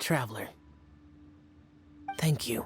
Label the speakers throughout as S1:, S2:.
S1: Traveler, thank you.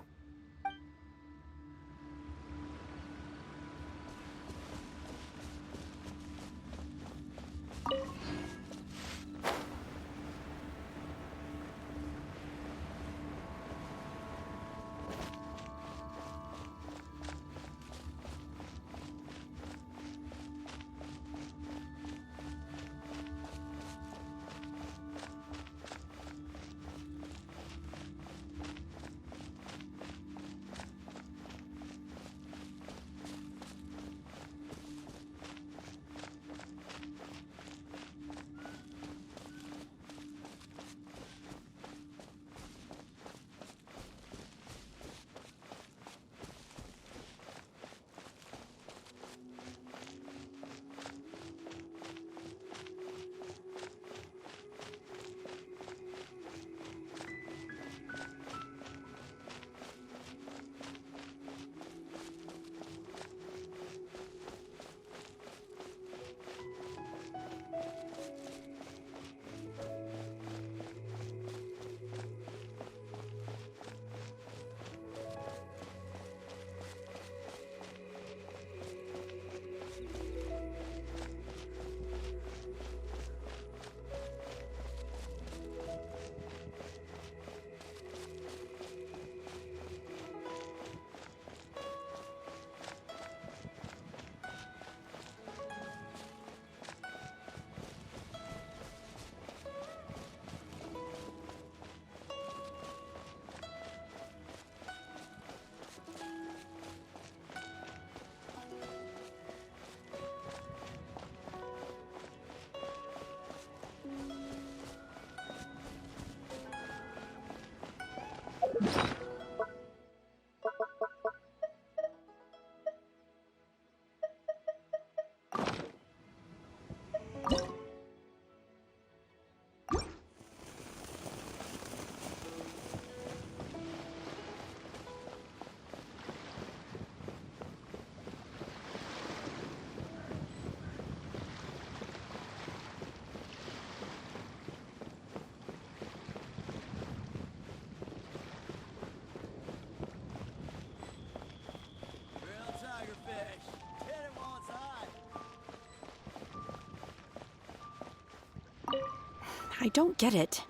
S2: I don't get it.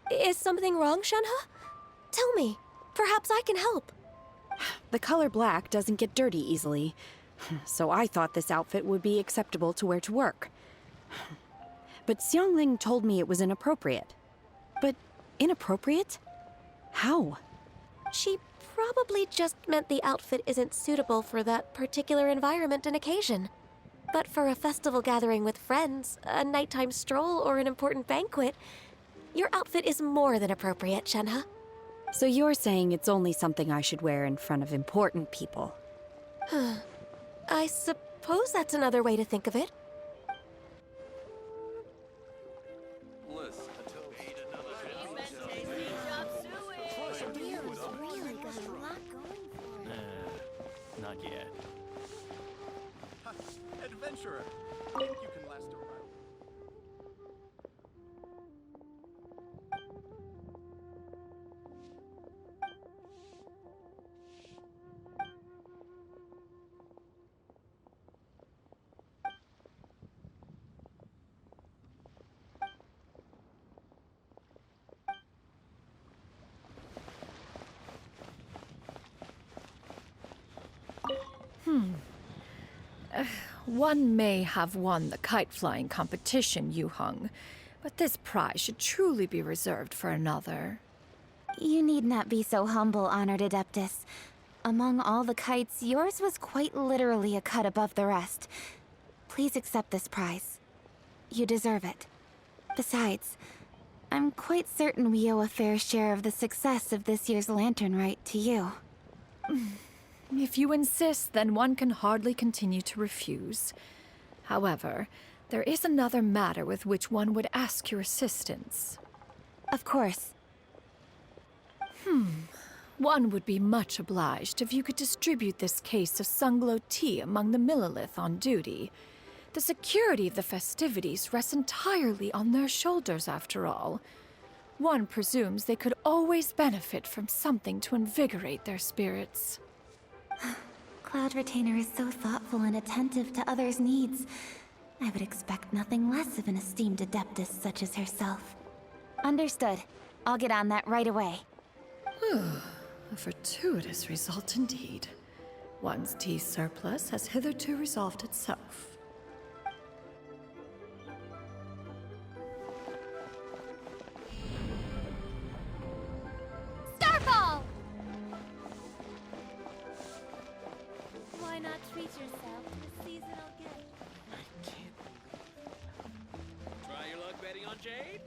S3: Is something wrong, Shenhe? Tell me. Perhaps I can help.
S2: The color black doesn't get dirty easily, so I thought this outfit would be acceptable to wear to work. But Xiangling told me it was inappropriate. But inappropriate? How?
S3: She probably just meant the outfit isn't suitable for that particular environment and occasion. But for a festival gathering with friends, a nighttime stroll, or an important banquet, your outfit is more than appropriate, Shenhe.
S2: So you're saying it's only something I should wear in front of important people?
S3: I suppose that's another way to think of it.
S1: Not yet.
S4: Adventurer, think you can last a while.
S5: One may have won the kite-flying competition, Yuheng, but this prize should truly be reserved for another.
S6: You need not be so humble, honored Adeptus. Among all the kites, yours was quite literally a cut above the rest. Please accept this prize. You deserve it. Besides, I'm quite certain we owe a fair share of the success of this year's Lanten Rite to you.
S5: If you insist, then one can hardly continue to refuse. However, there is another matter with which one would ask your assistance.
S6: Of course.
S5: One would be much obliged if you could distribute this case of Sunglow tea among the Millilith on duty. The security of the festivities rests entirely on their shoulders, after all. One presumes they could always benefit from something to invigorate their spirits.
S6: Cloud Retainer is so thoughtful and attentive to others' needs. I would expect nothing less of an esteemed adeptus such as herself. Understood. I'll get on that right away.
S5: A fortuitous result indeed. One's tea surplus has hitherto resolved itself.
S3: Starfall! Why not treat yourself to a seasonal gift?
S1: Try your luck betting on Jade?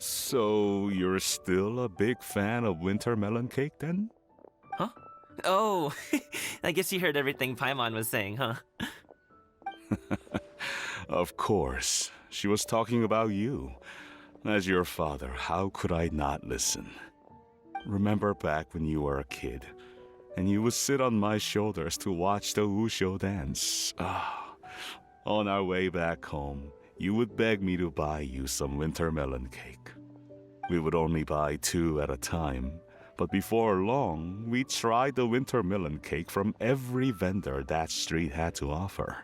S7: So, you're still a big fan of winter melon cake then?
S8: Huh? Oh, I guess you heard everything Paimon was saying, huh?
S7: Of course. She was talking about you. As your father, how could I not listen? Remember back when you were a kid, and you would sit on my shoulders to watch the Wushu dance. On our way back home, you would beg me to buy you some winter melon cake. We would only buy 2 at a time, but before long, we tried the winter melon cake from every vendor that street had to offer.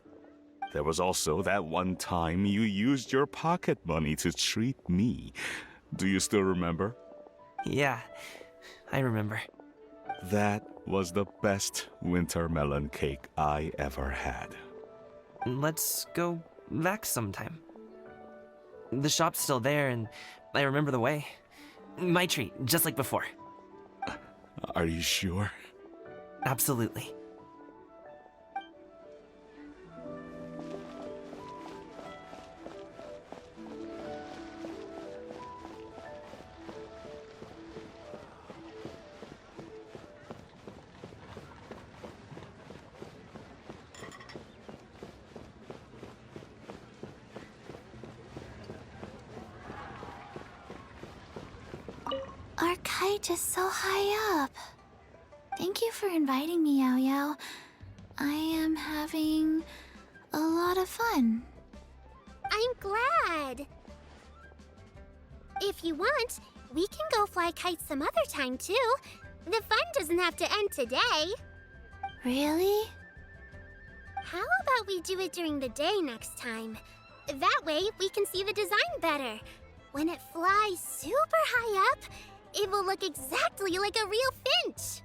S7: There was also that one time you used your pocket money to treat me. Do you still remember?
S8: Yeah, I remember.
S7: That was the best winter melon cake I ever had.
S8: Let's go back sometime. The shop's still there, and I remember the way. My treat, just like before.
S7: Are you sure?
S8: Absolutely.
S6: Our kite is so high up. Thank you for inviting me, Yao Yao. I am having a lot of fun.
S9: I'm glad. If you want, we can go fly kites some other time too. The fun doesn't have to end today.
S6: Really?
S9: How about we do it during the day next time? That way we can see the design better. When it flies super high up, it will look exactly like a real finch.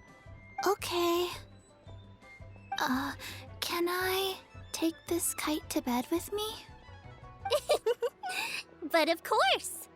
S6: Okay. Can I take this kite to bed with me?
S9: But of course.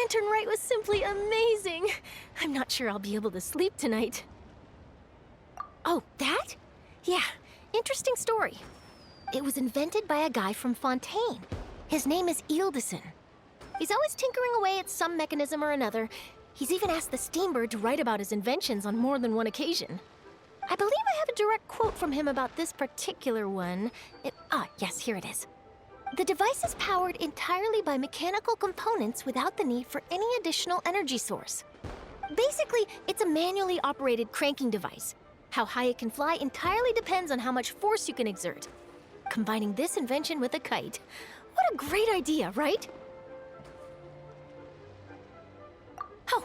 S3: Lanten Rite was simply amazing. I'm not sure I'll be able to sleep tonight. Oh, that? Yeah, interesting story. It was invented by a guy from Fontaine. His name is Ildison. He's always tinkering away at some mechanism or another. He's even asked the Steambird to write about his inventions on more than one occasion. I believe I have a direct quote from him about this particular one. Yes, here it is. The device is powered entirely by mechanical components without the need for any additional energy source. Basically, it's a manually operated cranking device. How high it can fly entirely depends on how much force you can exert. Combining this invention with a kite. What a great idea, right? Oh,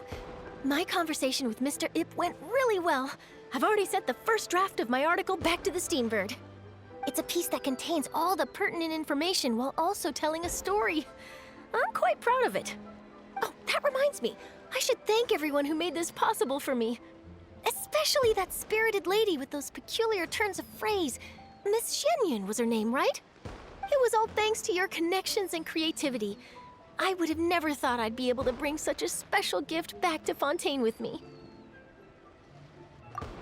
S3: my conversation with Mr. Ip went really well. I've already sent the first draft of my article back to the Steambird. It's a piece that contains all the pertinent information while also telling a story. I'm quite proud of it. Oh, that reminds me. I should thank everyone who made this possible for me. Especially that spirited lady with those peculiar turns of phrase. Miss Shenyun was her name, right? It was all thanks to your connections and creativity. I would have never thought I'd be able to bring such a special gift back to Fontaine with me.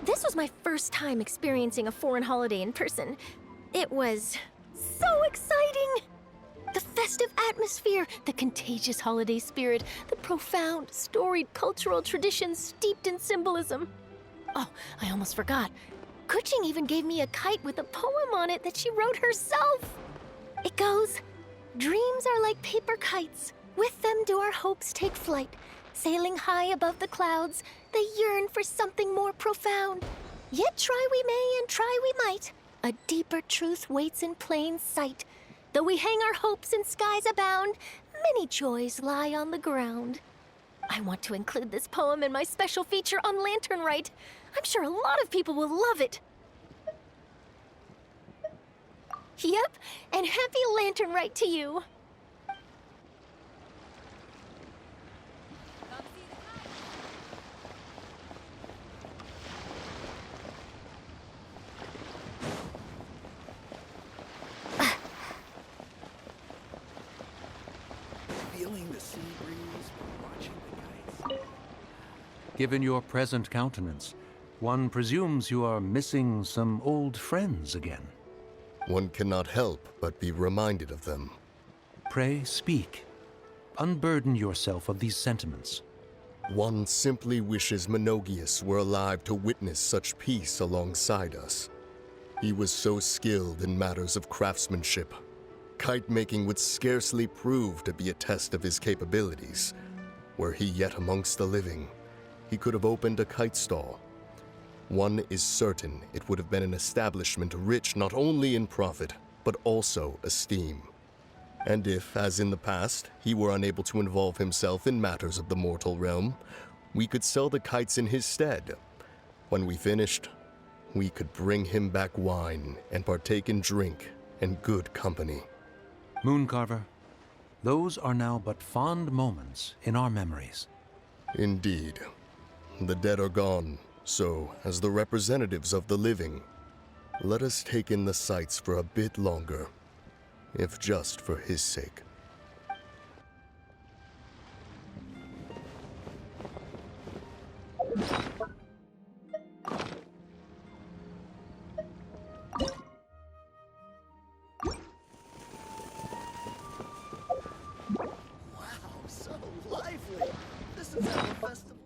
S3: This was my first time experiencing a foreign holiday in person. It was so exciting! The festive atmosphere, the contagious holiday spirit, the profound, storied cultural traditions steeped in symbolism. Oh, I almost forgot. Kuching even gave me a kite with a poem on it that she wrote herself. It goes, "Dreams are like paper kites. With them do our hopes take flight. Sailing high above the clouds, they yearn for something more profound. Yet try we may and try we might. A deeper truth waits in plain sight. Though we hang our hopes in skies abound, many joys lie on the ground." I want to include this poem in my special feature on Lanten Rite. I'm sure a lot of people will love it. Yep, and happy Lanten Rite to you.
S4: Feeling the sea breeze, watching the kites.
S10: Given your present countenance, one presumes you are missing some old friends again.
S11: One cannot help but be reminded of them.
S10: Pray speak. Unburden yourself of these sentiments.
S11: One simply wishes Menogius were alive to witness such peace alongside us. He was so skilled in matters of craftsmanship. kite making would scarcely prove to be a test of his capabilities. Were he yet amongst the living, he could have opened a kite stall. One is certain it would have been an establishment rich not only in profit, but also esteem. And if, as in the past, he were unable to involve himself in matters of the mortal realm, we could sell the kites in his stead. When we finished, we could bring him back wine and partake in drink and good company.
S10: Mooncarver, those are now but fond moments in our memories.
S11: Indeed. The dead are gone, so, as the representatives of the living, let us take in the sights for a bit longer, if just for his sake.
S4: Wow, so lively. This is our festival.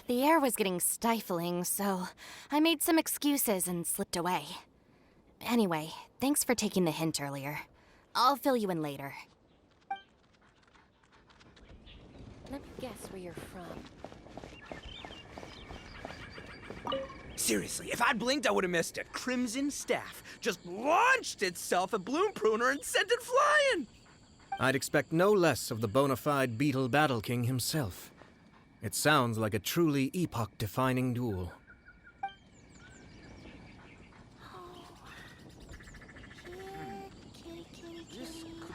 S6: The air was getting stifling, so I made some excuses and slipped away. Anyway, thanks for taking the hint earlier. I'll fill you in later.
S3: Let me guess where you're from.
S4: Seriously, if I'd blinked, I would have missed it. Crimson Staff just launched itself at Bloom Pruner and sent it flying!
S12: I'd expect no less of the bona fide Beetle Battle King himself. It sounds like a truly epoch-defining duel.